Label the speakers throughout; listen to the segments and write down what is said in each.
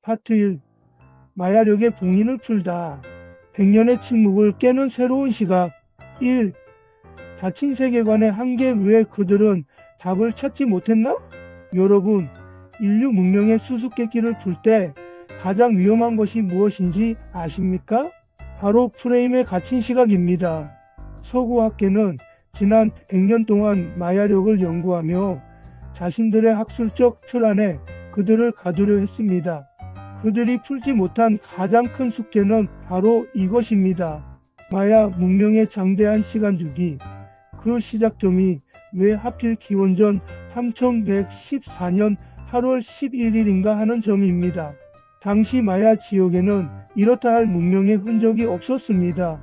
Speaker 1: 파트 1. 마야력의 봉인을 풀다. 100년의 침묵을 깨는 새로운 시각. 1. 자칭 세계관의 한계 왜 그들은 답을 찾지 못했나? 여러분, 인류 문명의 수수께끼를 풀 때 가장 위험한 것이 무엇인지 아십니까? 바로 프레임에 갇힌 시각입니다. 서구학계는 지난 100년 동안 마야력을 연구하며 자신들의 학술적 틀 안에 그들을 가두려 했습니다. 그들이 풀지 못한 가장 큰 숙제는 바로 이것입니다. 마야 문명의 장대한 시간주기, 그 시작점이 왜 하필 기원전 3114년 8월 11일인가 하는 점입니다. 당시 마야 지역에는 이렇다 할 문명의 흔적이 없었습니다.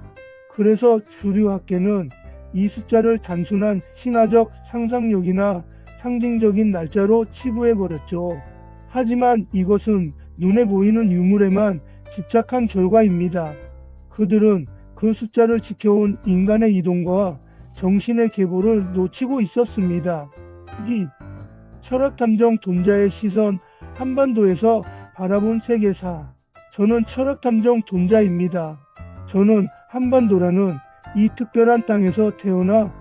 Speaker 1: 그래서 주류학계는 이 숫자를 단순한 신화적 상상력이나 상징적인 날짜로 치부해버렸죠. 하지만 이것은 눈에 보이는 유물에만 집착한 결과입니다. 그들은 그 숫자를 지켜온 인간의 이동과 정신의 계보를 놓치고 있었습니다. 2. 철학탐정 돈자의 시선, 한반도에서 바라본 세계사. 저는 철학탐정 돈자입니다. 저는 한반도라는 이 특별한 땅에서 태어나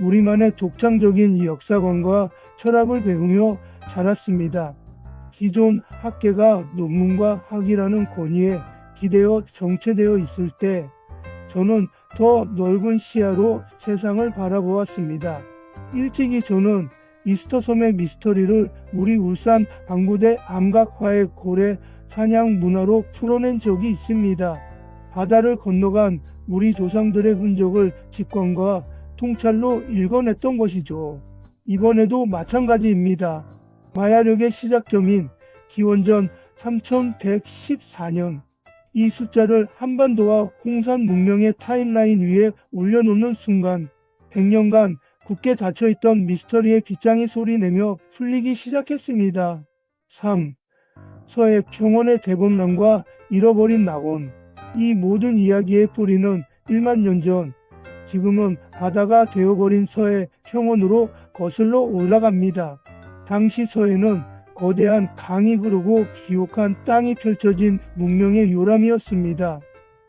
Speaker 1: 우리만의 독창적인 역사관과 철학을 배우며 자랐습니다. 기존 학계가 논문과 학이라는 권위에 기대어 정체되어 있을 때 저는 더 넓은 시야로 세상을 바라보았습니다. 일찍이 저는 이스터섬의 미스터리를 우리 울산 방구대 암각화의 고래 사냥 문화로 풀어낸 적이 있습니다. 바다를 건너간 우리 조상들의 흔적을 직관과 통찰로 읽어냈던 것이죠. 이번에도 마찬가지입니다. 마야력의 시작점인 기원전 3114년, 이 숫자를 한반도와 홍산 문명의 타임라인 위에 올려놓는 순간 100년간 굳게 닫혀있던 미스터리의 빗장이 소리내며 풀리기 시작했습니다. 3. 서해 평원의 대범람과 잃어버린 낙원. 이 모든 이야기의 뿌리는 1만 년 전, 지금은 바다가 되어버린 서해 평원으로 거슬러 올라갑니다. 당시 서해는 거대한 강이 흐르고 기옥한 땅이 펼쳐진 문명의 요람이었습니다.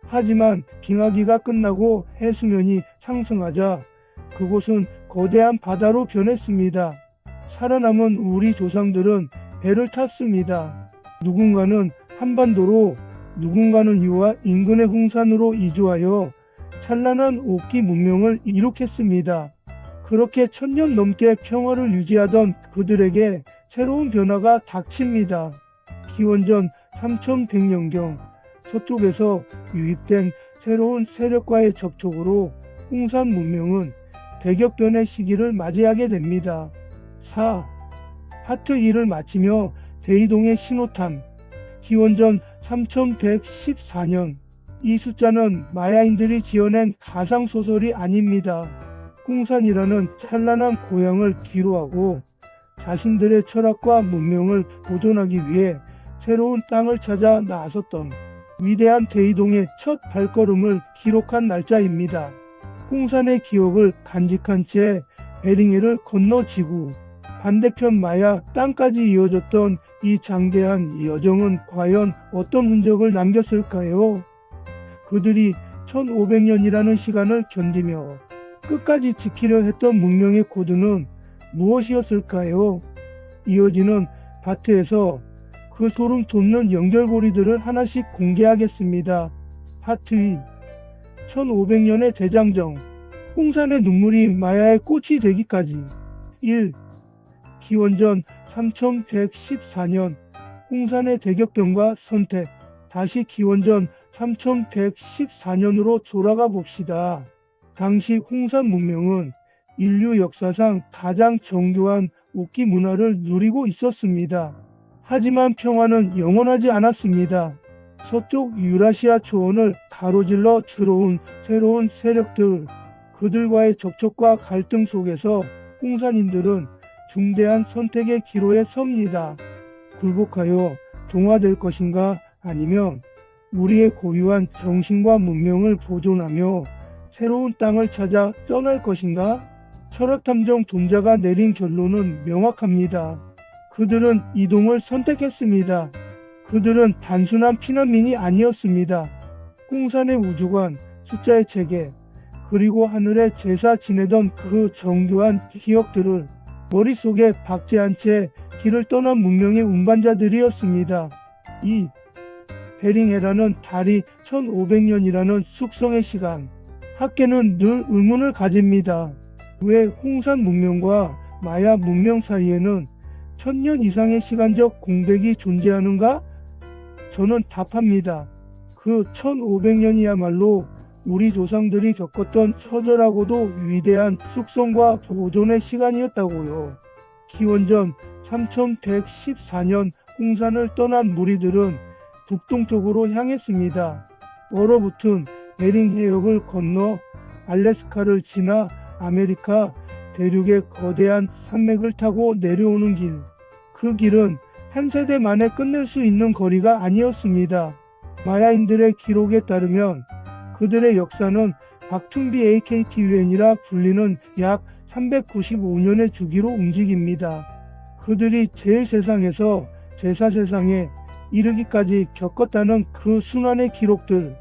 Speaker 1: 하지만 빙하기가 끝나고 해수면이 상승하자 그곳은 거대한 바다로 변했습니다. 살아남은 우리 조상들은 배를 탔습니다. 누군가는 한반도로, 누군가는 이와 인근의 홍산으로 이주하여 찬란한 옥기 문명을 이룩했습니다. 그렇게 1000년 넘게 평화를 유지하던 그들에게 새로운 변화가 닥칩니다. 기원전 3100년경 서쪽에서 유입된 새로운 세력과의 접촉으로 홍산 문명은 대격변의 시기를 맞이하게 됩니다. 4. 파트 2를 마치며 대이동의 신호탄. 기원전 3114년. 이 숫자는 마야인들이 지어낸 가상소설이 아닙니다. 홍산이라는 찬란한 고향을 기로하고 자신들의 철학과 문명을 보존하기 위해 새로운 땅을 찾아 나섰던 위대한 대이동의 첫 발걸음을 기록한 날짜입니다. 홍산의 기억을 간직한 채 베링해를 건너 지구, 반대편 마야 땅까지 이어졌던 이 장대한 여정은 과연 어떤 흔적을 남겼을까요? 그들이 1500년이라는 시간을 견디며 끝까지 지키려 했던 문명의 코드는 무엇이었을까요? 이어지는 파트에서 그 소름 돋는 연결고리들을 하나씩 공개하겠습니다. 파트 2. 1500년의 대장정. 홍산의 눈물이 마야의 꽃이 되기까지. 1. 기원전 3114년 홍산의 대격변과 선택. 다시 기원전 3114년으로 돌아가 봅시다. 당시 홍산 문명은 인류 역사상 가장 정교한 옥기 문화를 누리고 있었습니다. 하지만 평화는 영원하지 않았습니다. 서쪽 유라시아 초원을 가로질러 들어온 새로운 세력들, 그들과의 접촉과 갈등 속에서 홍산인들은 중대한 선택의 기로에 섭니다. 굴복하여 동화될 것인가, 아니면 우리의 고유한 정신과 문명을 보존하며 새로운 땅을 찾아 떠날 것인가? 철학탐정 돈자가 내린 결론은 명확합니다. 그들은 이동을 선택했습니다. 그들은 단순한 피난민이 아니었습니다. 홍산의 우주관, 숫자의 체계, 그리고 하늘에 제사 지내던 그 정교한 기억들을 머릿속에 박제 한 채 길을 떠난 문명의 운반자들이었습니다. 이 베링해라는 달이 1500년이라는 숙성의 시간. 학계는 늘 의문을 가집니다. 왜 홍산 문명과 마야 문명 사이에는 1000년 이상의 시간적 공백이 존재하는가? 저는 답합니다. 그 1500년이야말로 우리 조상들이 겪었던 처절하고도 위대한 숙성과 보존의 시간이었다고요. 기원전 3114년 홍산을 떠난 무리들은 북동쪽으로 향했습니다. 얼어붙은 베링 해역을 건너 알래스카를 지나 아메리카 대륙의 거대한 산맥을 타고 내려오는 길. 그 길은 한 세대 만에 끝낼 수 있는 거리가 아니었습니다. 마야인들의 기록에 따르면 그들의 역사는 박퉁비 AKT 유엔이라 불리는 약 395년의 주기로 움직입니다. 그들이 제일 세상에서 제사 세상에 이르기까지 겪었다는 그 순환의 기록들,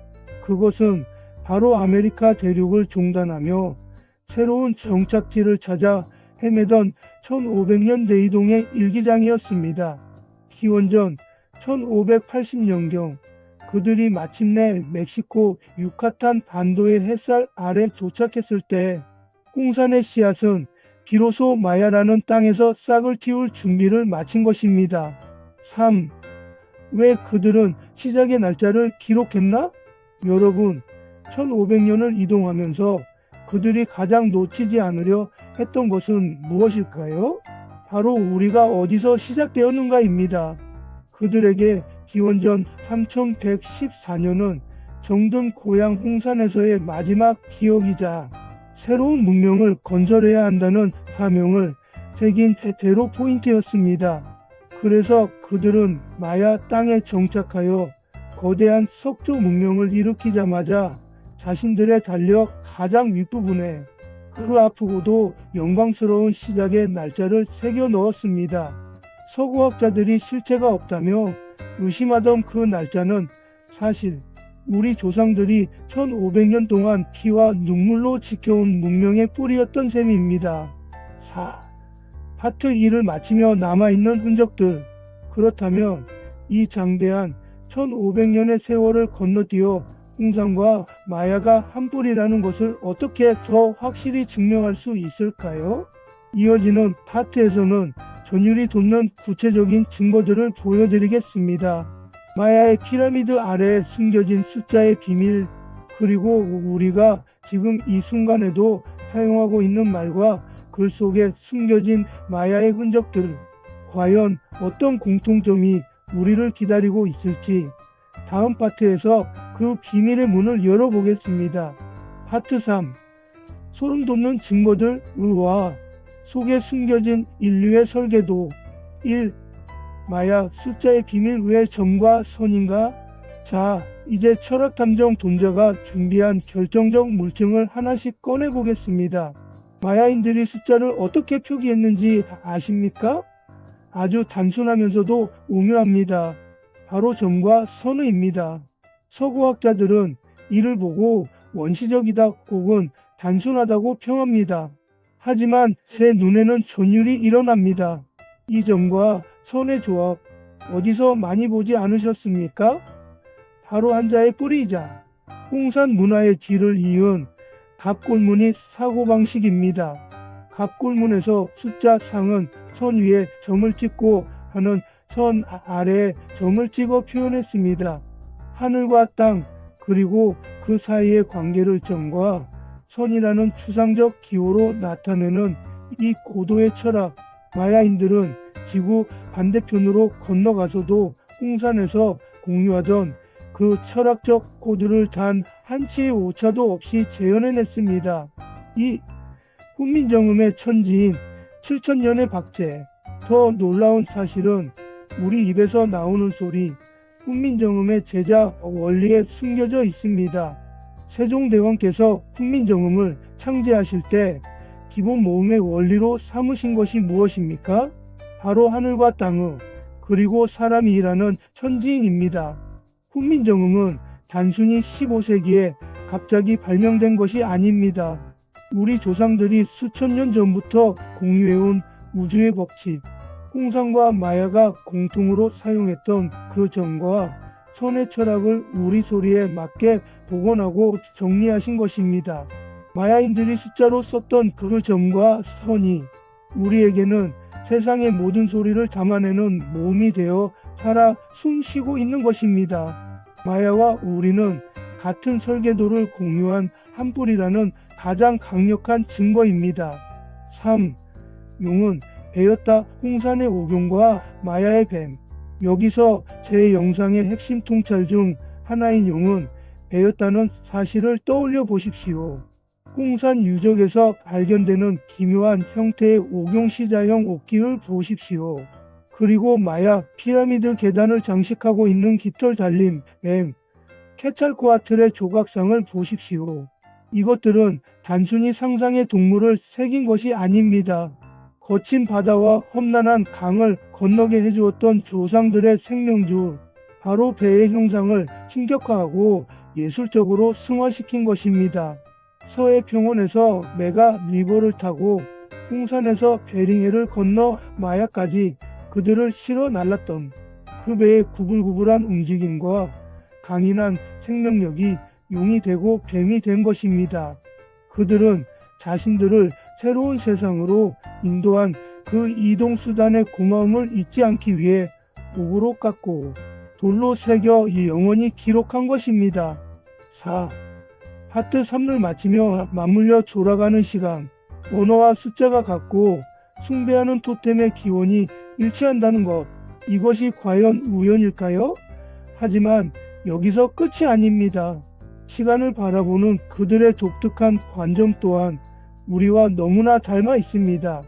Speaker 1: 그것은 바로 아메리카 대륙을 종단하며 새로운 정착지를 찾아 헤매던 1500년 대이동의 일기장이었습니다. 기원전 1580년경 그들이 마침내 멕시코 유카탄 반도의 햇살 아래 도착했을 때 홍산의 씨앗은 비로소 마야라는 땅에서 싹을 틔울 준비를 마친 것입니다. 3. 왜 그들은 시작의 날짜를 기록했나? 여러분, 1500년을 이동하면서 그들이 가장 놓치지 않으려 했던 것은 무엇일까요? 바로 우리가 어디서 시작되었는가입니다. 그들에게 기원전 3114년은 정든 고향 홍산에서의 마지막 기억이자 새로운 문명을 건설해야 한다는 사명을 새긴 제로 포인트였습니다. 그래서 그들은 마야 땅에 정착하여 거대한 석조 문명을 일으키자마자 자신들의 달력 가장 윗부분에 그 아프고도 영광스러운 시작의 날짜를 새겨 넣었습니다. 서구학자들이 실체가 없다며 의심하던 그 날짜는 사실 우리 조상들이 1500년 동안 피와 눈물로 지켜온 문명의 뿌리였던 셈입니다. 4. 파트 2를 마치며 남아있는 흔적들. 그렇다면 이 장대한 1500년의 세월을 건너뛰어 홍산과 마야가 한 뿌리라는 것을 어떻게 더 확실히 증명할 수 있을까요? 이어지는 파트에서는 전율이 돋는 구체적인 증거들을 보여드리겠습니다. 마야의 피라미드 아래에 숨겨진 숫자의 비밀, 그리고 우리가 지금 이 순간에도 사용하고 있는 말과 글 속에 숨겨진 마야의 흔적들, 과연 어떤 공통점이 우리를 기다리고 있을지 다음 파트에서 그 비밀의 문을 열어보겠습니다. 파트 3. 소름 돋는 증거들과 속에 숨겨진 인류의 설계도. 1. 마야 숫자의 비밀 왜 점과 선인가? 자, 이제 철학탐정 돈자가 준비한 결정적 물증을 하나씩 꺼내보겠습니다. 마야인들이 숫자를 어떻게 표기했는지 아십니까? 아주 단순하면서도 오묘합니다. 바로 점과 선의입니다. 서구학자들은 이를 보고 원시적이다 혹은 단순하다고 평합니다. 하지만 제 눈에는 전율이 일어납니다. 이 점과 선의 조합, 어디서 많이 보지 않으셨습니까? 바로 한자의 뿌리이자 홍산 문화의 뒤를 이은 갑골문이 사고방식입니다. 갑골문에서 숫자 상은 선 위에 점을 찍고 하는 선 아래에 점을 찍어 표현했습니다. 하늘과 땅 그리고 그 사이의 관계를 점과 선이라는 추상적 기호로 나타내는 이 고도의 철학, 마야인들은 지구 반대편으로 건너가서도 홍산에서 공유하던 그 철학적 코드를 단 한치의 오차도 없이 재현해냈습니다. 이 훈민정음의 천지인 7000년의 박제. 더 놀라운 사실은 우리 입에서 나오는 소리, 훈민정음의 제자 원리에 숨겨져 있습니다. 세종대왕께서 훈민정음을 창제하실 때 기본 모음의 원리로 삼으신 것이 무엇입니까? 바로 하늘과 땅의 그리고 사람이 일하는 현지인입니다. 훈민정음은 단순히 15세기에 갑자기 발명된 것이 아닙니다. 우리 조상들이 수천 년 전부터 공유해온 우주의 법칙, 홍상과 마야가 공통으로 사용했던 그 점과 선의 철학을 우리 소리에 맞게 복원하고 정리하신 것입니다. 마야인들이 숫자로 썼던 그 점과 선이 우리에게는 세상의 모든 소리를 담아내는 모음이 되어 살아 숨쉬고 있는 것입니다. 마야와 우리는 같은 설계도를 공유한 한 뿔이라는 가장 강력한 증거입니다. 3. 용은 배였다 홍산의 오경과 마야의 뱀. 여기서 제 영상의 핵심 통찰 중 하나인 용은 배였다는 사실을 떠올려 보십시오. 홍산 유적에서 발견되는 기묘한 형태의 오경시자형 옥기를 보십시오. 그리고 마야 피라미드 계단을 장식하고 있는 깃털 달린 뱀, 케찰코아틀의 조각상을 보십시오. 이것들은 단순히 상상의 동물을 새긴 것이 아닙니다. 거친 바다와 험난한 강을 건너게 해주었던 조상들의 생명줄, 바로 배의 형상을 신격화하고 예술적으로 승화시킨 것입니다. 서해 평원에서 메가 리버를 타고 홍산에서 베링해를 건너 마야까지 그들을 실어 날랐던 그 배의 구불구불한 움직임과 강인한 생명력이 용이 되고 뱀이 된 것입니다. 그들은 자신들을 새로운 세상으로 인도한 그 이동수단의 고마움을 잊지 않기 위해 목으로 깎고 돌로 새겨 영원히 기록한 것입니다. 4. 하트 3를 마치며 맞물려 돌아가는 시간. 언어와 숫자가 같고 숭배하는 토템의 기원이 일치한다는 것. 이것이 과연 우연일까요? 하지만 여기서 끝이 아닙니다. 시간을 바라보는 그들의 독특한 관점 또한 우리와 너무나 닮아 있습니다.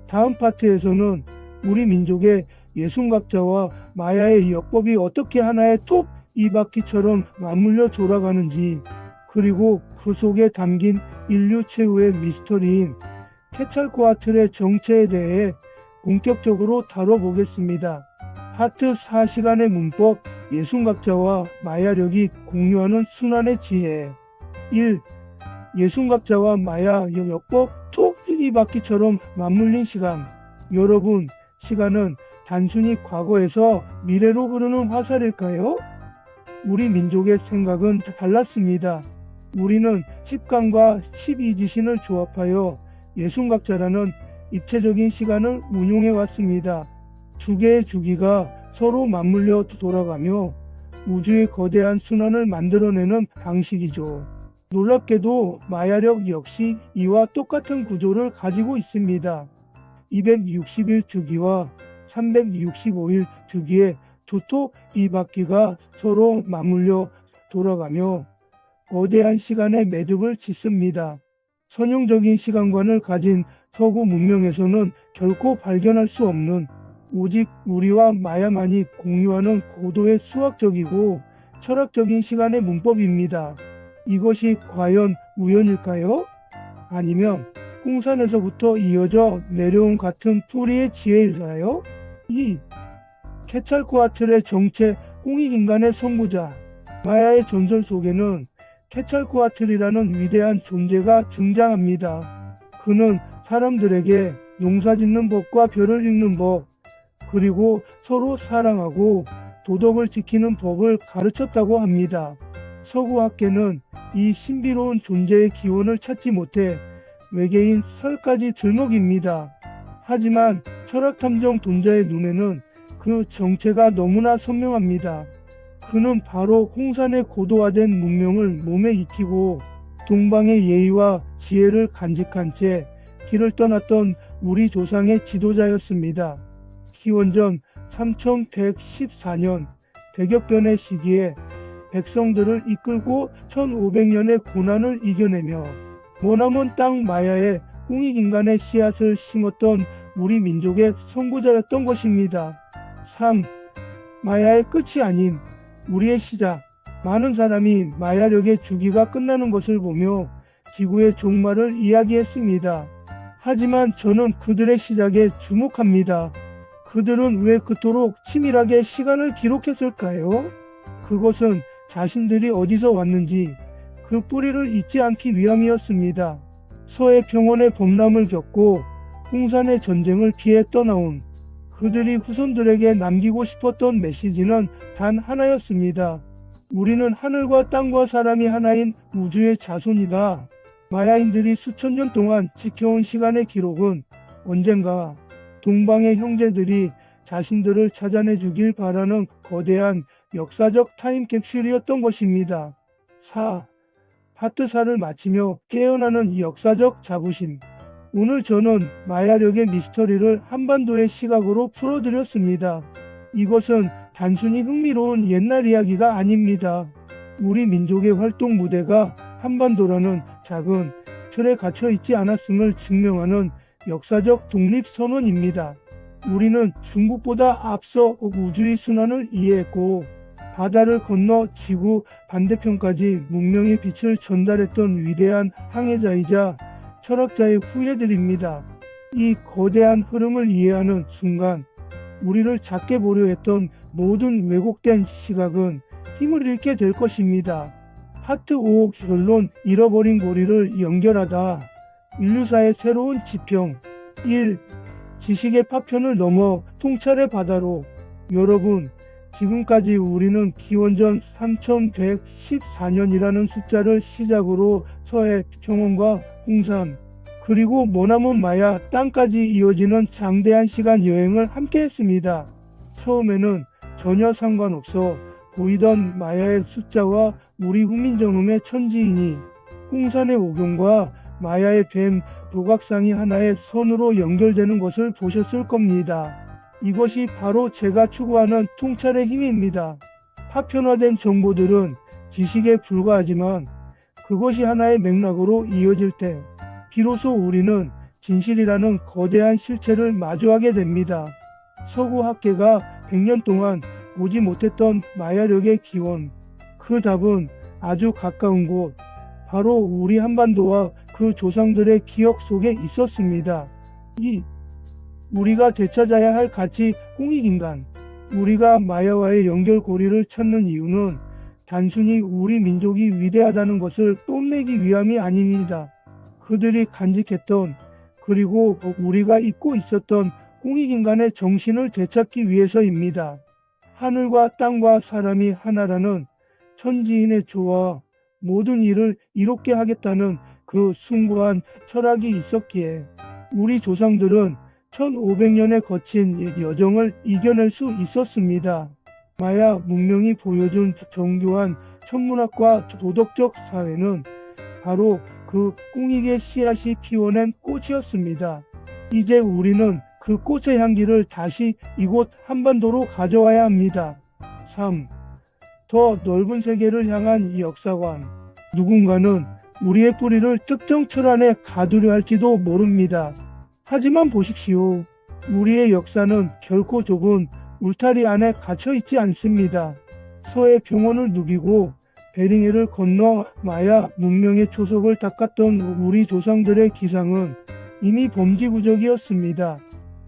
Speaker 1: 다음 파트에서는 우리 민족의 예순각자와 마야의 역법이 어떻게 하나의 톱 이 바퀴처럼 맞물려 돌아가는지, 그리고 그 속에 담긴 인류 최후의 미스터리인 케찰코아틀의 정체에 대해 본격적으로 다뤄보겠습니다. 하트 4시간의 문법, 예순각자와 마야력이 공유하는 순환의 지혜. 1. 예순각자와 마야 역법 톡 이 바퀴처럼 맞물린 시간. 여러분, 시간은 단순히 과거에서 미래로 흐르는 화살일까요? 우리 민족의 생각은 달랐습니다. 우리는 10간과 12지신을 조합하여 예순각자라는 입체적인 시간을 운용해 왔습니다. 두 개의 주기가 서로 맞물려 돌아가며 우주의 거대한 순환을 만들어내는 방식이죠. 놀랍게도 마야력 역시 이와 똑같은 구조를 가지고 있습니다. 260일 주기와 365일 주기의 두톱 이 바퀴가 서로 맞물려 돌아가며 거대한 시간의 매듭을 짓습니다. 선형적인 시간관을 가진 서구 문명에서는 결코 발견할 수 없는, 오직 우리와 마야만이 공유하는 고도의 수학적이고 철학적인 시간의 문법입니다. 이것이 과연 우연일까요? 아니면 홍산에서부터 이어져 내려온 같은 뿌리의 지혜일까요? 2. 케찰코아틀의 정체, 홍익인간의 선구자. 마야의 전설 속에는 케찰코아틀이라는 위대한 존재가 등장합니다. 그는 사람들에게 농사짓는 법과 별을 읽는 법, 그리고 서로 사랑하고 도덕을 지키는 법을 가르쳤다고 합니다. 서구학계는 이 신비로운 존재의 기원을 찾지 못해 외계인 설까지 들먹입니다. 하지만 철학탐정 돈자의 눈에는 그 정체가 너무나 선명합니다. 그는 바로 홍산의 고도화된 문명을 몸에 익히고 동방의 예의와 지혜를 간직한 채 길을 떠났던 우리 조상의 지도자였습니다. 기원전 3114년 대격변의 시기에 백성들을 이끌고 1500년의 고난을 이겨내며 머나먼 땅 마야에 홍익인간의 씨앗을 심었던 우리 민족의 선구자였던 것입니다. 3. 마야의 끝이 아닌 우리의 시작. 많은 사람이 마야력의 주기가 끝나는 것을 보며 지구의 종말을 이야기했습니다. 하지만 저는 그들의 시작에 주목합니다. 그들은 왜 그토록 치밀하게 시간을 기록했을까요? 그것은 자신들이 어디서 왔는지 그 뿌리를 잊지 않기 위함이었습니다. 서해 평원의 범람을 겪고 홍산의 전쟁을 피해 떠나온 그들이 후손들에게 남기고 싶었던 메시지는 단 하나였습니다. 우리는 하늘과 땅과 사람이 하나인 우주의 자손이다. 마야인들이 수천 년 동안 지켜온 시간의 기록은 언젠가 동방의 형제들이 자신들을 찾아내주길 바라는 거대한 역사적 타임캡슐이었던 것입니다. 4. 파트 4를 마치며 깨어나는 이 역사적 자부심. 오늘 저는 마야력의 미스터리를 한반도의 시각으로 풀어드렸습니다. 이것은 단순히 흥미로운 옛날 이야기가 아닙니다. 우리 민족의 활동 무대가 한반도라는 작은 틀에 갇혀 있지 않았음을 증명하는 역사적 독립선언입니다. 우리는 중국보다 앞서 우주의 순환을 이해했고 바다를 건너 지구 반대편까지 문명의 빛을 전달했던 위대한 항해자이자 철학자의 후예들입니다. 이 거대한 흐름을 이해하는 순간 우리를 작게 보려 했던 모든 왜곡된 시각은 힘을 잃게 될 것입니다. 파트 5 결론 잃어버린 고리를 연결하다. 인류사의 새로운 지평. 1. 지식의 파편을 넘어 통찰의 바다로. 여러분, 지금까지 우리는 기원전 3114년이라는 숫자를 시작으로 서해 평원과 홍산 그리고 머나먼 마야 땅까지 이어지는 장대한 시간 여행을 함께 했습니다. 처음에는 전혀 상관없어 보이던 마야의 숫자와 우리 후민정음의 천지인이 홍산의 오경과 마야의 뱀 조각상이 하나의 선으로 연결되는 것을 보셨을 겁니다. 이것이 바로 제가 추구하는 통찰의 힘입니다. 파편화된 정보들은 지식에 불과하지만 그것이 하나의 맥락으로 이어질 때 비로소 우리는 진실이라는 거대한 실체를 마주하게 됩니다. 서구 학계가 100년 동안 보지 못했던 마야력의 기원, 그 답은 아주 가까운 곳, 바로 우리 한반도와 그 조상들의 기억 속에 있었습니다. 2. 우리가 되찾아야 할 가치 홍익인간. 우리가 마야와의 연결고리를 찾는 이유는 단순히 우리 민족이 위대하다는 것을 뽐내기 위함이 아닙니다. 그들이 간직했던 그리고 우리가 잊고 있었던 홍익인간의 정신을 되찾기 위해서입니다. 하늘과 땅과 사람이 하나라는 천지인의 조와 모든 일을 이롭게 하겠다는 그 숭고한 철학이 있었기에 우리 조상들은 1500년에 거친 여정을 이겨낼 수 있었습니다. 마야 문명이 보여준 정교한 천문학과 도덕적 사회는 바로 그 공익의 씨앗이 피워낸 꽃이었습니다. 이제 우리는 그 꽃의 향기를 다시 이곳 한반도로 가져와야 합니다. 3. 더 넓은 세계를 향한 이 역사관. 누군가는 우리의 뿌리를 특정 틀 안에 가두려 할지도 모릅니다. 하지만 보십시오. 우리의 역사는 결코 좁은 울타리 안에 갇혀 있지 않습니다. 서해 평원을 누비고 베링해를 건너 마야 문명의 초석을 닦았던 우리 조상들의 기상은 이미 범지구적이었습니다.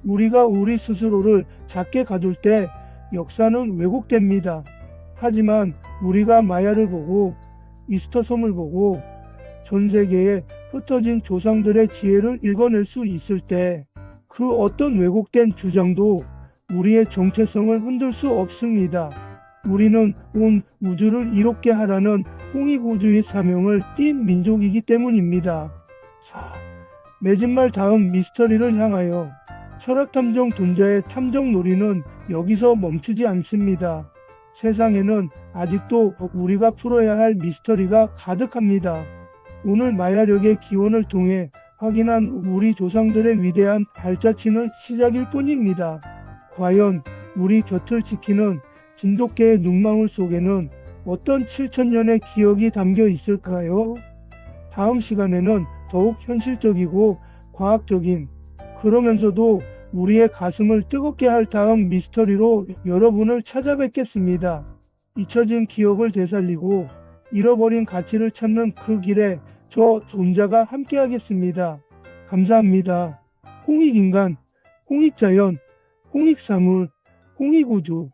Speaker 1: 우리가 우리 스스로를 작게 가둘 때 역사는 왜곡됩니다. 하지만 우리가 마야를 보고 이스터섬을 보고 전 세계에 흩어진 조상들의 지혜를 읽어낼 수 있을 때 그 어떤 왜곡된 주장도 우리의 정체성을 흔들 수 없습니다. 우리는 온 우주를 이롭게 하라는 홍익우주의 사명을 띈 민족이기 때문입니다. 4. 맺은 말 다음 미스터리를 향하여. 철학탐정 돈자의 탐정 놀이는 여기서 멈추지 않습니다. 세상에는 아직도 우리가 풀어야 할 미스터리가 가득합니다. 오늘 마야력의 기원을 통해 확인한 우리 조상들의 위대한 발자취는 시작일 뿐입니다. 과연 우리 곁을 지키는 진돗개의 눈망울 속에는 어떤 7000년의 기억이 담겨 있을까요? 다음 시간에는 더욱 현실적이고 과학적인 그러면서도 우리의 가슴을 뜨겁게 할 다음 미스터리로 여러분을 찾아뵙겠습니다. 잊혀진 기억을 되살리고 잃어버린 가치를 찾는 그 길에 저 존자가 함께하겠습니다. 감사합니다. 홍익인간, 홍익자연, 홍익사물, 홍익우주,